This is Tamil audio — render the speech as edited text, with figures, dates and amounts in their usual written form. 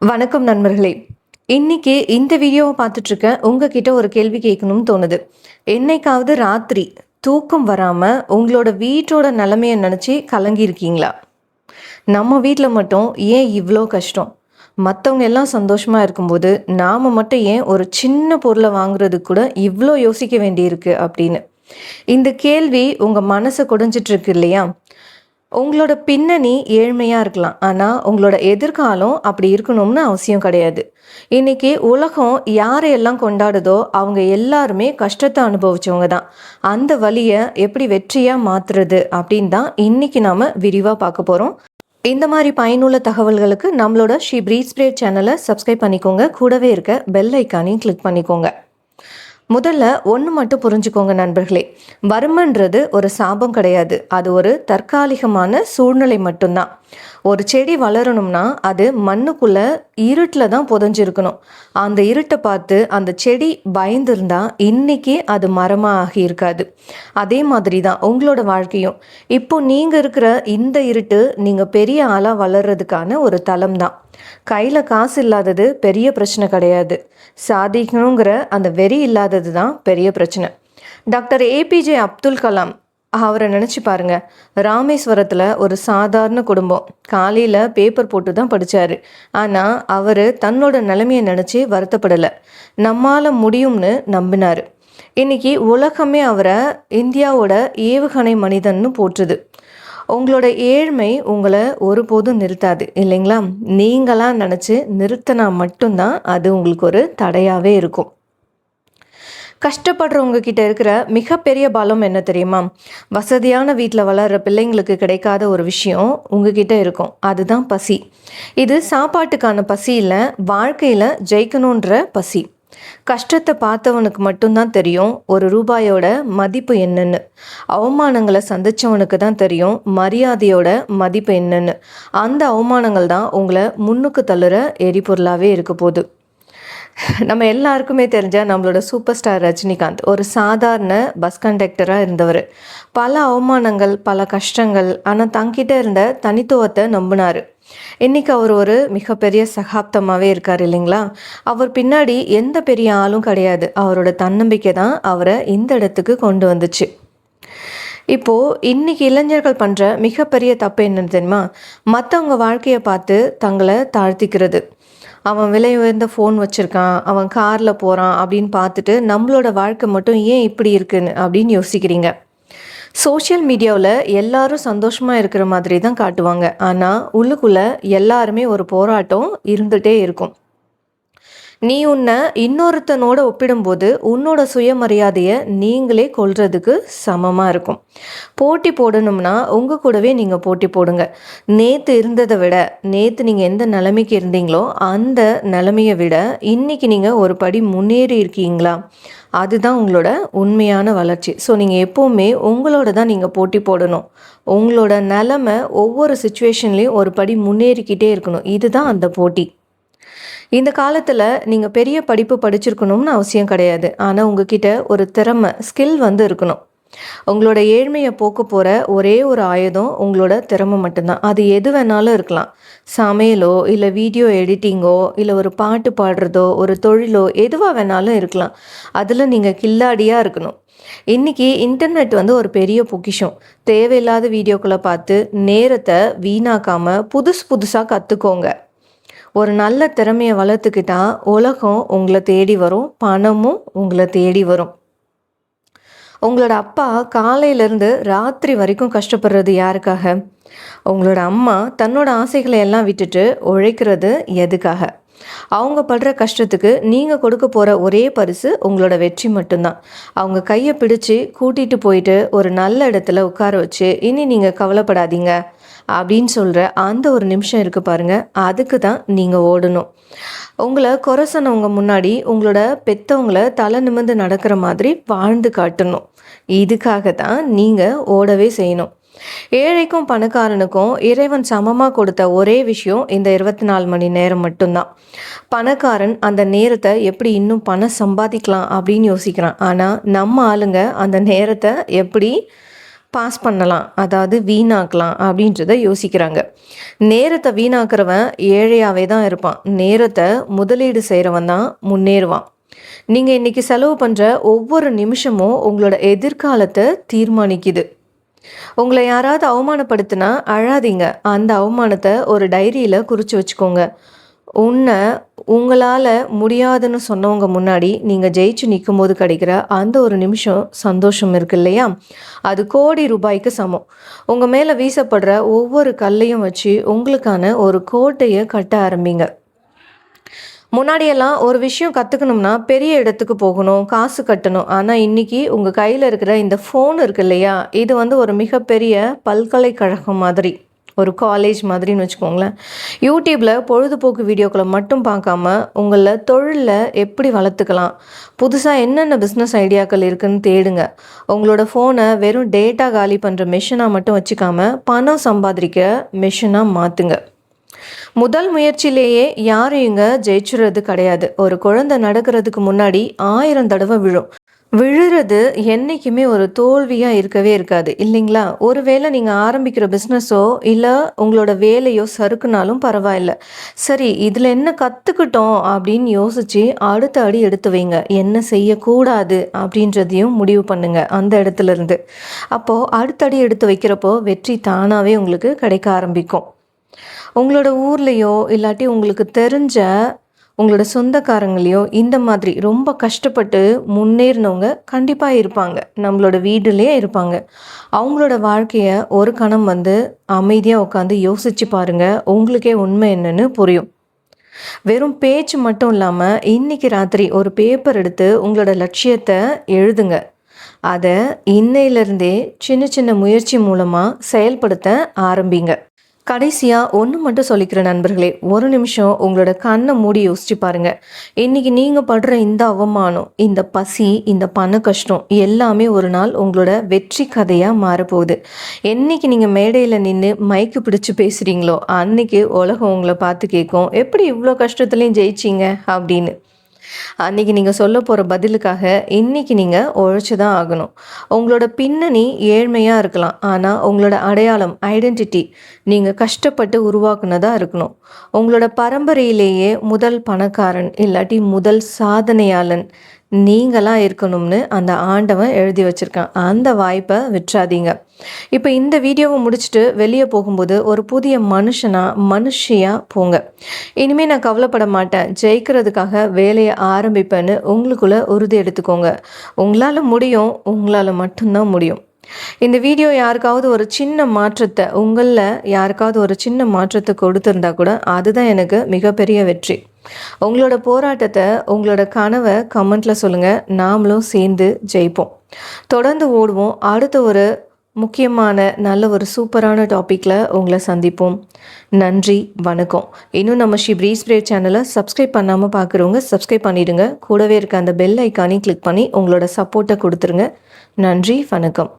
வணக்கம் நண்பர்களே. இன்னைக்கு இந்த வீடியோவை பார்த்துட்ருக்க உங்ககிட்ட ஒரு கேள்வி கேட்கணும்னு தோணுது. என்னைக்காவது ராத்திரி தூக்கம் வராமல் உங்களோட வீட்டோட நிலைமையை நினச்சி கலங்கியிருக்கீங்களா? நம்ம வீட்டில் மட்டும் ஏன் இவ்வளோ கஷ்டம்? மற்றவங்க எல்லாம் சந்தோஷமாக இருக்கும்போது நாம் மட்டும் ஏன் ஒரு சின்ன பொருளை வாங்குறதுக்கு கூட இவ்வளோ யோசிக்க வேண்டியிருக்கு அப்படின்னு. இந்த கேள்வி உங்கள் மனசை குடைஞ்சிட்ருக்கு இல்லையா? உங்களோட பின்னணி ஏழ்மையாக இருக்கலாம், ஆனால் உங்களோட எதிர்காலம் அப்படி இருக்கணும்னு அவசியம் கிடையாது. இன்னைக்கு உலகம் யாரையெல்லாம் கொண்டாடுதோ அவங்க எல்லாருமே கஷ்டத்தை அனுபவிச்சவங்க தான். அந்த வழியை எப்படி வெற்றியாக மாற்றுறது அப்படின்னு தான் இன்னைக்கு நாம் விரிவாக பார்க்க போகிறோம். இந்த மாதிரி பயனுள்ள தகவல்களுக்கு நம்மளோட ஷி பிரீத்ஸ் பிரேட் சேனலை சப்ஸ்கிரைப் பண்ணிக்கோங்க. கூடவே இருக்க பெல் ஐக்கானையும் கிளிக் பண்ணிக்கோங்க. முதல்ல ஒன்று மட்டும் புரிஞ்சுக்கோங்க நண்பர்களே, வறுமைன்றது ஒரு சாபம் கிடையாது. அது ஒரு தற்காலிகமான சூழ்நிலை மட்டும்தான். ஒரு செடி வளரணும்னா அது மண்ணுக்குள்ள இருட்டில் தான் புதஞ்சிருக்கணும். அந்த இருட்டை பார்த்து அந்த செடி பயந்துருந்தா இன்னைக்கு அது மரமாக ஆகியிருக்காது. அதே மாதிரி தான் உங்களோட வாழ்க்கையும். இப்போ நீங்கள் இருக்கிற இந்த இருட்டு நீங்கள் பெரிய ஆளாக வளர்றதுக்கான ஒரு தளம் தான். கையில் காசு இல்லாதது பெரிய பிரச்சனை கிடையாது. சாதிக்கணுங்கிற அந்த வெறி இல்லாதது தான் பெரிய பிரச்சனை. டாக்டர் ஏபிஜே அப்துல் கலாம் அவரை நினச்சி பாருங்க. ராமேஸ்வரத்தில் ஒரு சாதாரண குடும்பம். காலையில் பேப்பர் போட்டு தான் படித்தார். ஆனால் அவர் தன்னோட நிலைமையை நினச்சி வருத்தப்படலை. நம்மால் முடியும்னு நம்பினார். இன்னைக்கு உலகமே அவரை இந்தியாவோட ஏவுகணை மனிதன்னு போற்றுது. உங்களோட ஏழ்மை உங்களை ஒருபோதும் நிறுத்தாது இல்லைங்களா? நீங்களாக நினச்சி நிறுத்தினா மட்டும்தான் அது உங்களுக்கு ஒரு தடையாகவே இருக்கும். கஷ்டப்படுறவங்க கிட்ட இருக்கிற மிகப்பெரிய பலம் என்ன தெரியுமா? வசதியான வீட்டில் வளர்கிற பிள்ளைங்களுக்கு கிடைக்காத ஒரு விஷயம் உங்ககிட்ட இருக்கும். அதுதான் பசி. இது சாப்பாட்டுக்கான பசி இல்லை, வாழ்க்கையில் ஜெயிக்கணுன்ற பசி. கஷ்டத்தை பார்த்தவனுக்கு மட்டும்தான் தெரியும் ஒரு ரூபாயோட மதிப்பு என்னன்னு. அவமானங்களை சந்திச்சவனுக்கு தான் தெரியும் மரியாதையோட மதிப்பு என்னன்னு. அந்த அவமானங்கள் தான் உங்களை முன்னுக்கு தள்ளுற எரிபொருளாகவே இருக்க போகுது. நம்ம எல்லாருக்குமே தெரிஞ்ச நம்மளோட சூப்பர் ஸ்டார் ரஜினிகாந்த் ஒரு சாதாரண பஸ் கண்டக்டராக இருந்தவர். பல அவமானங்கள், பல கஷ்டங்கள், ஆனால் தங்கிட்ட இருந்த தனித்துவத்தை நம்பினார். இன்றைக்கி அவர் ஒரு மிகப்பெரிய சகாப்தமாகவே இருக்கார் இல்லைங்களா? அவர் பின்னாடி எந்த பெரிய ஆளும் கிடையாது. அவரோட தன்னம்பிக்கை தான் அவரை இந்த இடத்துக்கு கொண்டு வந்துச்சு. இப்போது இன்றைக்கி இளைஞர்கள் பண்ணுற மிகப்பெரிய தப்பு என்னன்னு தெரியுமா? மற்றவங்க வாழ்க்கையை பார்த்து தங்களை தாழ்த்திக்கிறது. அவன் விலை உயர்ந்த ஃபோன் வச்சுருக்கான், அவன் காரில் போகிறான் அப்படின்னு பார்த்துட்டு நம்மளோட வாழ்க்கை மட்டும் ஏன் இப்படி இருக்குன்னு அப்படின்னு யோசிக்கிறீங்க. சோஷியல் மீடியாவில் எல்லாரும் சந்தோஷமாக இருக்கிற மாதிரி தான் காட்டுவாங்க. ஆனால் உள்ளுக்குள்ளே எல்லாருமே ஒரு போராட்டம் இருந்துகிட்டே இருக்கும். நீ உன்னை இன்னொருத்தனோட ஒப்பிடும்போது உன்னோட சுயமரியாதையை நீங்களே கொள்றதுக்கு சமமாக இருக்கும். போட்டி போடணும்னா உங்கள் கூடவே நீங்கள் போட்டி போடுங்க. நேற்று இருந்ததை விட, நேற்று நீங்கள் எந்த நிலைமைக்கு இருந்தீங்களோ அந்த நிலைமையை விட இன்றைக்கி நீங்கள் ஒரு படி முன்னேறி இருக்கீங்களா? அதுதான் உங்களோட உண்மையான வளர்ச்சி. ஸோ நீங்கள் எப்போவுமே உங்களோட தான் நீங்கள் போட்டி போடணும். உங்களோட நிலைமை ஒவ்வொரு சுச்சுவேஷன்லேயும் ஒரு படி முன்னேறிக்கிட்டே இருக்கணும். இதுதான் அந்த போட்டி. இந்த காலத்தில் நீங்கள் பெரிய படிப்பு படிச்சிருக்கணும்னு அவசியம் கிடையாது. ஆனால் உங்ககிட்ட ஒரு திறமை, ஸ்கில் இருக்கணும். உங்களோட ஏழ்மையை போக்க போகிற ஒரே ஒரு ஆயுதம் உங்களோட திறமை மட்டும்தான். அது எது வேணாலும் இருக்கலாம். சமையலோ, இல்லை வீடியோ எடிட்டிங்கோ, இல்லை ஒரு பாட்டு பாடுறதோ, ஒரு தொழிலோ, எதுவாக வேணாலும் இருக்கலாம். அதில் நீங்கள் கில்லாடியாக இருக்கணும். இன்றைக்கி இன்டர்நெட் ஒரு பெரிய பொக்கிஷம். தேவையில்லாத வீடியோக்களை பார்த்து நேரத்தை வீணாக்காமல் புதுசாக கற்றுக்கோங்க. ஒரு நல்ல திறமையை வளர்த்துக்கிட்டா உலகம் உங்களை தேடி வரும், பணமும் உங்களை தேடி வரும். உங்களோட அப்பா காலையிலேருந்து ராத்திரி வரைக்கும் கஷ்டப்படுறது யாருக்காக? உங்களோட அம்மா தன்னோட ஆசைகளை எல்லாம் விட்டுட்டு உழைக்கிறது எதுக்காக? அவங்க படுற கஷ்டத்துக்கு நீங்கள் கொடுக்க போகிற ஒரே பரிசு உங்களோட வெற்றி மட்டும்தான். அவங்க கையை பிடிச்சி கூட்டிகிட்டு போயிட்டு ஒரு நல்ல இடத்துல உட்கார வச்சு இனி நீங்கள் கவலைப்படாதீங்க அப்படின்னு சொல்கிற அந்த ஒரு நிமிஷம் இருக்குது பாருங்கள், அதுக்கு தான் நீங்கள் ஓடணும். உங்களை குறை சொன்னவங்க முன்னாடி உங்களோட பெற்றவங்களை தலை நிமிர்ந்து நடக்கிற மாதிரி வாழ்ந்து காட்டணும். இதுக்காக தான் நீங்கள் ஓடவே செய்யணும். ஏழைக்கும் பணக்காரனுக்கும் இறைவன் சமமாக கொடுத்த ஒரே விஷயம் இந்த 24 மணி நேரம் மட்டும்தான். பணக்காரன் அந்த நேரத்தை எப்படி இன்னும் பணம் சம்பாதிக்கலாம் அப்படின்னு யோசிக்கிறான். ஆனால் நம்ம ஆளுங்க அந்த நேரத்தை எப்படி பாஸ் பண்ணலாம், அதாவது வீணாக்கலாம் அப்படின்றத யோசிக்கிறாங்க. நேரத்தை வீணாக்குறவன் ஏழையாவே தான் இருப்பான். நேரத்தை முதலீடு செய்கிறவன் தான் முன்னேறுவான். நீங்கள் இன்றைக்கி செலவு பண்ணுற ஒவ்வொரு நிமிஷமும் உங்களோட எதிர்காலத்தை தீர்மானிக்குது. உங்களை யாராவது அவமானப்படுத்தினா அழாதீங்க. அந்த அவமானத்தை ஒரு டைரியில் குறித்து வச்சுக்கோங்க. உங்களால் முடியாதுன்னு சொன்னவங்க முன்னாடி நீங்கள் ஜெயிச்சு நிற்கும் போது கிடைக்கிற அந்த ஒரு நிமிஷம் சந்தோஷம் இருக்கு இல்லையா, அது கோடி ரூபாய்க்கு சமம். உங்கள் மேலே வீசப்படுற ஒவ்வொரு கல்லையும் வச்சு உங்களுக்கான ஒரு கோட்டையை கட்ட ஆரம்பிங்க. முன்னாடியெல்லாம் ஒரு விஷயம் கற்றுக்கணும்னா பெரிய இடத்துக்கு போகணும், காசு கட்டணும். ஆனால் இன்றைக்கி உங்கள் கையில் இருக்கிற இந்த ஃபோன் இருக்கு இல்லையா, இது ஒரு மிகப்பெரிய பல்கலைக்கழகம் மாதிரி, ஒரு காலேஜ் மாதிரின்னு வச்சுக்கோங்களேன். யூடியூப்பில் பொழுதுபோக்கு வீடியோக்களை மட்டும் பார்க்காம உங்களில் தொழிலில் எப்படி வளர்த்துக்கலாம், புதுசாக என்னென்ன பிஸ்னஸ் ஐடியாக்கள் இருக்குதுன்னு தேடுங்க. உங்களோட ஃபோனை வெறும் டேட்டா காலி பண்ணுற மிஷினாக மட்டும் வச்சுக்காமல் பணம் சம்பாதிக்க மிஷினாக மாற்றுங்க. முதல் முயற்சியிலேயே யாரும் இங்கே ஜெயிச்சுறது கிடையாது. ஒரு குழந்தை நடக்கிறதுக்கு முன்னாடி 1000 தடவை விழும். விழுறது என்றைக்குமே ஒரு தோல்வியாக இருக்கவே இருக்காது இல்லைங்களா? ஒருவேளை நீங்கள் ஆரம்பிக்கிற பிஸ்னஸோ இல்லை உங்களோட வேலையோ சறுக்குனாலும் பரவாயில்ல. சரி, இதில் என்ன கற்றுக்கிட்டோம் அப்படின்னு யோசித்து அடுத்த அடி எடுத்து வைங்க. என்ன செய்யக்கூடாது அப்படின்றதையும் முடிவு பண்ணுங்கள் அந்த இடத்துல இருந்து. அப்போது அடுத்த அடி எடுத்து வைக்கிறப்போ வெற்றி தானாகவே உங்களுக்கு கிடைக்க ஆரம்பிக்கும். உங்களோட ஊர்லேயோ இல்லாட்டி உங்களுக்கு தெரிஞ்ச உங்களோட சொந்தக்காரங்களையோ இந்த மாதிரி ரொம்ப கஷ்டப்பட்டு முன்னேறினவங்க கண்டிப்பாக இருப்பாங்க, நம்மளோட வீடுலேயே இருப்பாங்க. அவங்களோட வாழ்க்கையை ஒரு கணம் அமைதியாக உட்காந்து யோசித்து பாருங்கள். உங்களுக்கே உண்மை என்னன்னு புரியும். வெறும் பேச்சு மட்டும் இல்லாமல் இன்றைக்கி ராத்திரி ஒரு பேப்பர் எடுத்து உங்களோட லட்சியத்தை எழுதுங்க. அதை இன்னையிலேருந்தே சின்ன சின்ன முயற்சி மூலமாக செயல்படுத்த ஆரம்பிங்க. கடைசியாக ஒன்று மட்டும் சொல்லிக்கிற நண்பர்களே, ஒரு நிமிஷம் உங்களோட கண்ணை மூடி யோசிச்சு பாருங்கள். இன்றைக்கி நீங்கள் படுற இந்த அவமானம், இந்த பசி, இந்த பண கஷ்டம் எல்லாமே ஒரு நாள் உங்களோட வெற்றி கதையாக மாறப்போகுது. என்றைக்கு நீங்கள் மேடையில் நின்று மைக்கு பிடிச்சி பேசுகிறீங்களோ அன்றைக்கி உலகம் உங்களை பார்த்து கேட்கும், எப்படி இவ்வளோ கஷ்டத்துலேயும் ஜெயிச்சிங்க அப்படின்னு. அன்றைக்கி நீங்கள் சொல்ல போகிற பதிலுக்காக இன்றைக்கி நீங்கள் உழைச்சி தான் ஆகணும். உங்களோட பின்னணி ஏழ்மையாக இருக்கலாம், ஆனால் உங்களோட அடையாளம், ஐடென்டிட்டி நீங்கள் கஷ்டப்பட்டு உருவாக்குனதாக இருக்கணும். உங்களோட பரம்பரையிலேயே முதல் பணக்காரன் இல்லாட்டி முதல் சாதனையாளன் நீங்களாக இருக்கணும்னு அந்த ஆண்டவன் எழுதி வச்சுருக்கான். அந்த வாய்ப்பை விட்டுறாதீங்க. இப்போ இந்த வீடியோவை முடிச்சுட்டு வெளியே போகும்போது ஒரு புதிய மனுஷியாக போங்க. இனிமேல் நான் கவலைப்பட மாட்டேன், ஜெயிக்கிறதுக்காக வேலையை ஆரம்பிப்பேன்னு உங்களுக்குள்ளே உறுதி எடுத்துக்கோங்க. உங்களால் முடியும், உங்களால் மட்டும்தான் முடியும். இந்த வீடியோ யாருக்காவது ஒரு சின்ன மாற்றத்தை, உங்களில் யாருக்காவது ஒரு சின்ன மாற்றத்தை கொடுத்துருந்தா கூட அதுதான் எனக்கு மிகப்பெரிய வெற்றி. உங்களோட போராட்டத்தை, உங்களோட கனவை கமெண்ட்டில் சொல்லுங்கள். நாமளும் சேர்ந்து ஜெயிப்போம், தொடர்ந்து ஓடுவோம். அடுத்த ஒரு முக்கியமான நல்ல ஒரு சூப்பரான டாப்பிக்கில் உங்களை சந்திப்போம். நன்றி, வணக்கம். இன்னும் நம்ம ஸ்ரீ ப்ரீஸ் பிரேவ் சேனலை சப்ஸ்கிரைப் பண்ணாமல் பார்க்குறவங்க சப்ஸ்கிரைப் பண்ணிவிடுங்க. கூடவே இருக்க அந்த பெல் ஐக்கானையும் கிளிக் பண்ணி உங்களோட சப்போர்ட்டை கொடுத்துருங்க. நன்றி, வணக்கம்.